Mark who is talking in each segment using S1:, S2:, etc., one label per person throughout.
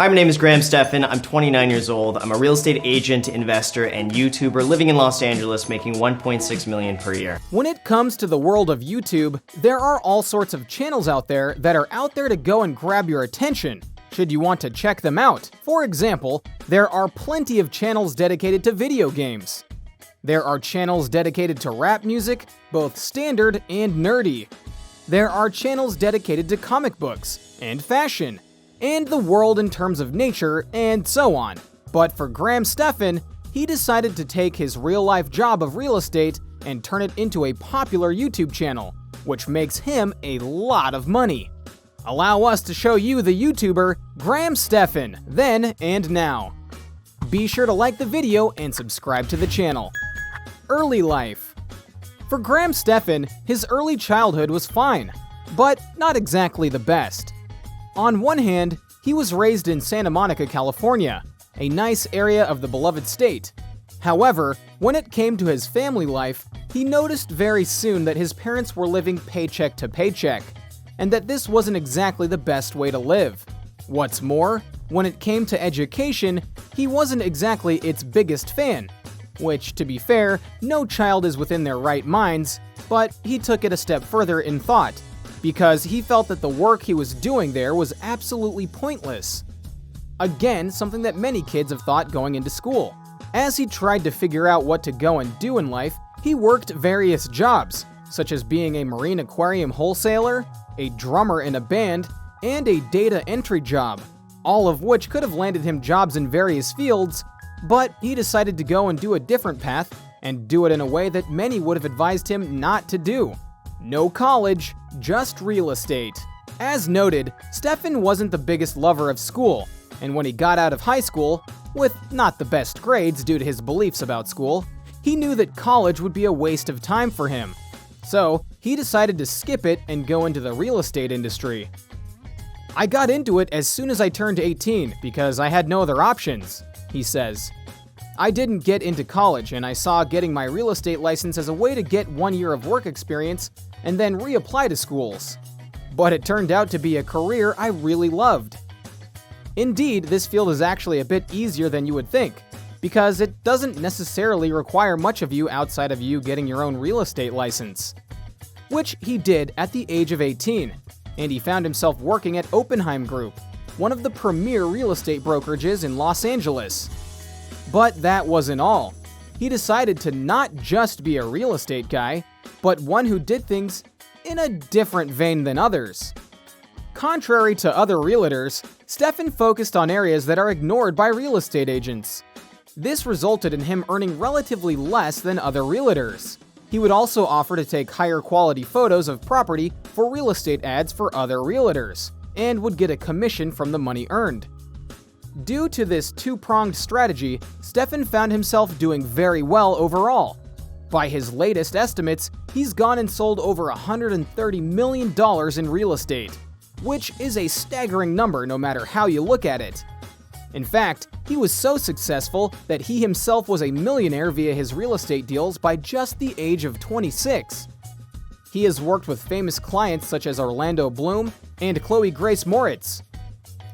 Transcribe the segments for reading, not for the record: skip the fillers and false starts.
S1: Hi, my name is Stephan. I'm 29 years old. I'm a real estate agent, investor, and YouTuber living in Los Angeles making $1.6 million per year.
S2: When it comes to the world of YouTube, there are all sorts of channels out there that are out there to go and grab your attention, should you want to check them out. For example, there are plenty of channels dedicated to video games. There are channels dedicated to rap music, both standard and nerdy. There are channels dedicated to comic books, and fashion, and the world in terms of nature, and so on. But for Stephan, he decided to take his real-life job of real estate and turn it into a popular YouTube channel, which makes him a lot of money. Allow us to show you the YouTuber Stephan, then and now. Be sure to like the video and subscribe to the channel. Early life. For Stephan, his early childhood was fine, but not exactly the best. On one hand, he was raised in Santa Monica, California, a nice area of the beloved state. However, when it came to his family life, he noticed very soon that his parents were living paycheck to paycheck, and that this wasn't exactly the best way to live. What's more, when it came to education, he wasn't exactly its biggest fan, which, to be fair, no child is within their right minds, but he took it a step further in thought, because he felt that the work he was doing there was absolutely pointless. Again, something that many kids have thought going into school. As he tried to figure out what to go and do in life, he worked various jobs, such as being a marine aquarium wholesaler, a drummer in a band, and a data entry job, all of which could have landed him jobs in various fields, but he decided to go and do a different path and do it in a way that many would have advised him not to do. No college, just real estate. As noted, Stephan wasn't the biggest lover of school, and when he got out of high school, with not the best grades due to his beliefs about school, he knew that college would be a waste of time for him. So, he decided to skip it and go into the real estate industry. "I got into it as soon as I turned 18 because I had no other options," he says. "I didn't get into college, and I saw getting my real estate license as a way to get 1 year of work experience and then reapply to schools. But it turned out to be a career I really loved." Indeed, this field is actually a bit easier than you would think, because it doesn't necessarily require much of you outside of you getting your own real estate license. Which he did at the age of 18, and he found himself working at Oppenheim Group, one of the premier real estate brokerages in Los Angeles. But that wasn't all. He decided to not just be a real estate guy, but one who did things in a different vein than others. Contrary to other realtors, Stephan focused on areas that are ignored by real estate agents. This resulted in him earning relatively less than other realtors. He would also offer to take higher quality photos of property for real estate ads for other realtors, and would get a commission from the money earned. Due to this two-pronged strategy, Stephan found himself doing very well overall. By his latest estimates, he's gone and sold over $130 million in real estate, which is a staggering number no matter how you look at it. In fact, he was so successful that he himself was a millionaire via his real estate deals by just the age of 26. He has worked with famous clients such as Orlando Bloom and Chloe Grace Moritz.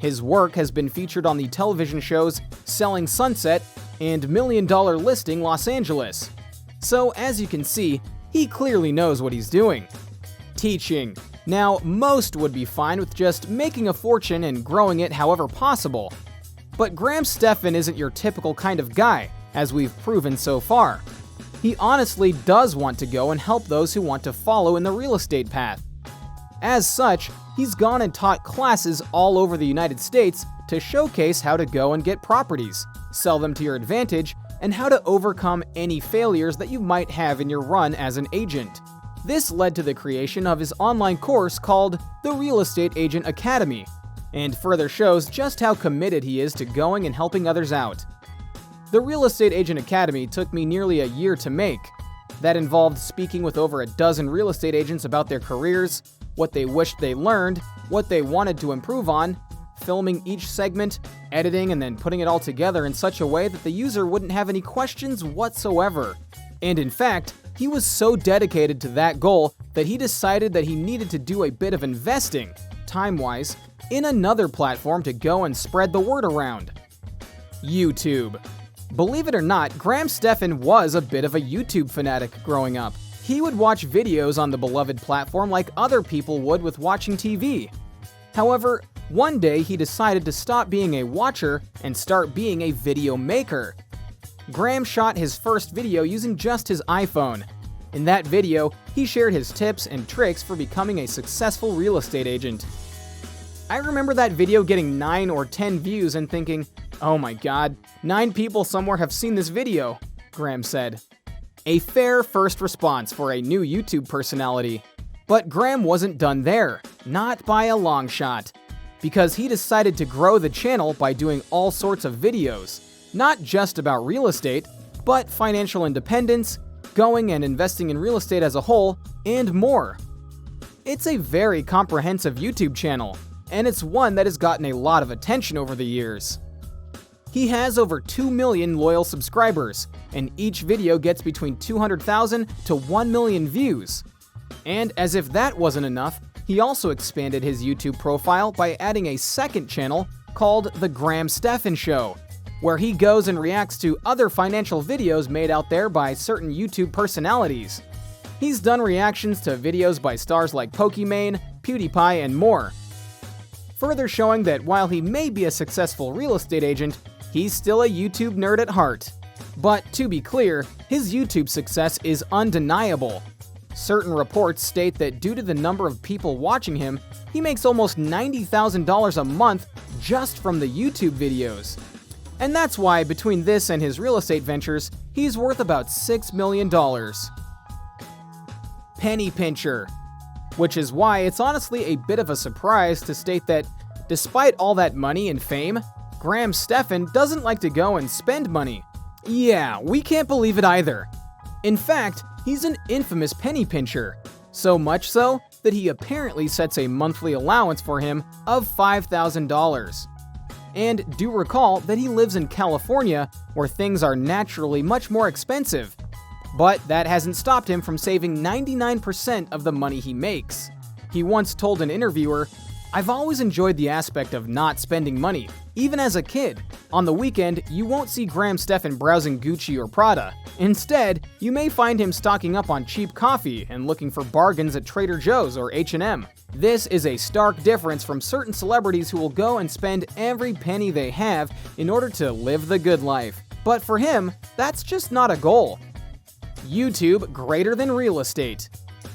S2: His work has been featured on the television shows Selling Sunset and $1 Million Listing Los Angeles. So as you can see, he clearly knows what he's doing. Teaching. Now, most would be fine with just making a fortune and growing it however possible. But Stephan isn't your typical kind of guy, as we've proven so far. He honestly does want to go and help those who want to follow in the real estate path. As such, he's gone and taught classes all over the United States to showcase how to go and get properties, sell them to your advantage, and how to overcome any failures that you might have in your run as an agent. This led to the creation of his online course called The Real Estate Agent Academy, and further shows just how committed he is to going and helping others out. The Real Estate Agent Academy took me nearly a year to make. That involved speaking with over a dozen real estate agents about their careers, what they wished they learned, what they wanted to improve on, filming each segment, editing, and then putting it all together in such a way that the user wouldn't have any questions whatsoever. And in fact, he was so dedicated to that goal that he decided that he needed to do a bit of investing, time-wise, in another platform to go and spread the word around. YouTube. Believe it or not, Stephan was a bit of a YouTube fanatic growing up. He would watch videos on the beloved platform like other people would with watching TV. However, one day he decided to stop being a watcher and start being a video maker. Graham shot his first video using just his iPhone. In that video, he shared his tips and tricks for becoming a successful real estate agent. I remember that video getting 9 or 10 views and thinking, "Oh my god, 9 people somewhere have seen this video," Graham said. A fair first response for a new YouTube personality. But Graham wasn't done there, not by a long shot, because he decided to grow the channel by doing all sorts of videos, not just about real estate, but financial independence, going and investing in real estate as a whole, and more. It's a very comprehensive YouTube channel, and it's one that has gotten a lot of attention over the years. He has over 2 million loyal subscribers, and each video gets between 200,000 to 1 million views. And as if that wasn't enough, he also expanded his YouTube profile by adding a second channel called The Stephan Show, where he goes and reacts to other financial videos made out there by certain YouTube personalities. He's done reactions to videos by stars like Pokimane, PewDiePie, and more. Further showing that while he may be a successful real estate agent, he's still a YouTube nerd at heart. But to be clear, his YouTube success is undeniable. Certain reports state that due to the number of people watching him, he makes almost $90,000 a month just from the YouTube videos. And that's why, between this and his real estate ventures, he's worth about $6 million. Penny pincher. Which is why it's honestly a bit of a surprise to state that, despite all that money and fame, Stephan doesn't like to go and spend money. Yeah, we can't believe it either. In fact, he's an infamous penny pincher, so much so that he apparently sets a monthly allowance for him of $5,000. And do recall that he lives in California, where things are naturally much more expensive. But that hasn't stopped him from saving 99% of the money he makes. He once told an interviewer, "I've always enjoyed the aspect of not spending money, even as a kid. On the weekend, you won't see Stephan browsing Gucci or Prada. Instead, you may find him stocking up on cheap coffee and looking for bargains at Trader Joe's or H&M. This is a stark difference from certain celebrities who will go and spend every penny they have in order to live the good life. But for him, that's just not a goal." YouTube greater than real estate.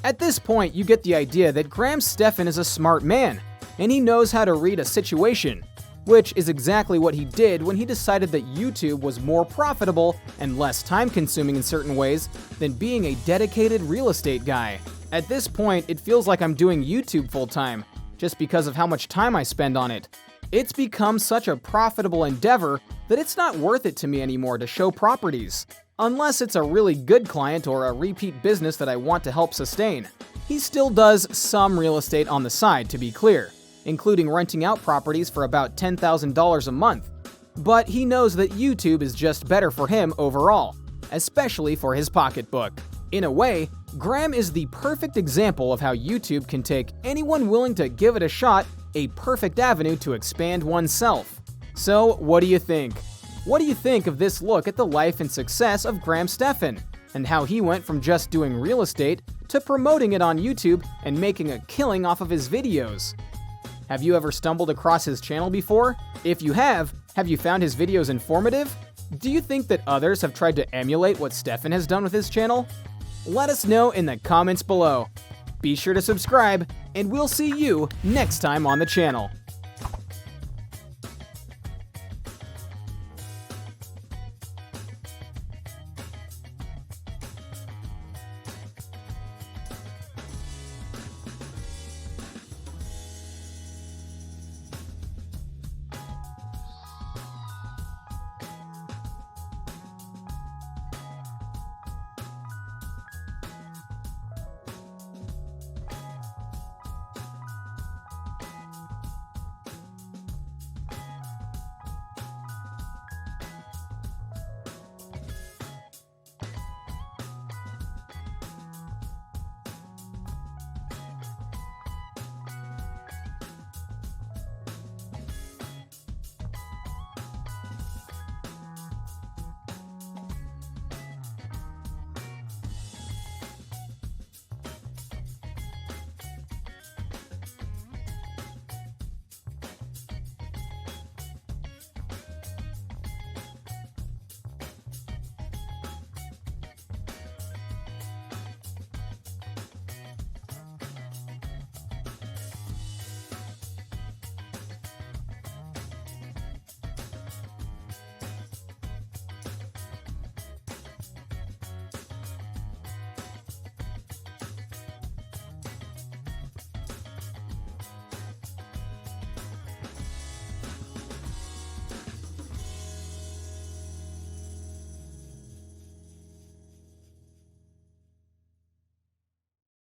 S2: At this point, you get the idea that Stephan is a smart man, and he knows how to read a situation, which is exactly what he did when he decided that YouTube was more profitable and less time-consuming in certain ways than being a dedicated real estate guy. At this point, it feels like I'm doing YouTube full-time, just because of how much time I spend on it. It's become such a profitable endeavor that it's not worth it to me anymore to show properties, unless it's a really good client or a repeat business that I want to help sustain. He still does some real estate on the side, to be clear, including renting out properties for about $10,000 a month. But he knows that YouTube is just better for him overall, especially for his pocketbook. In a way, Graham is the perfect example of how YouTube can take anyone willing to give it a shot a perfect avenue to expand oneself. So, what do you think? What do you think of this look at the life and success of Stephan, and how he went from just doing real estate to promoting it on YouTube and making a killing off of his videos? Have you ever stumbled across his channel before? If you have you found his videos informative? Do you think that others have tried to emulate what Stephan has done with his channel? Let us know in the comments below. Be sure to subscribe, and we'll see you next time on the channel.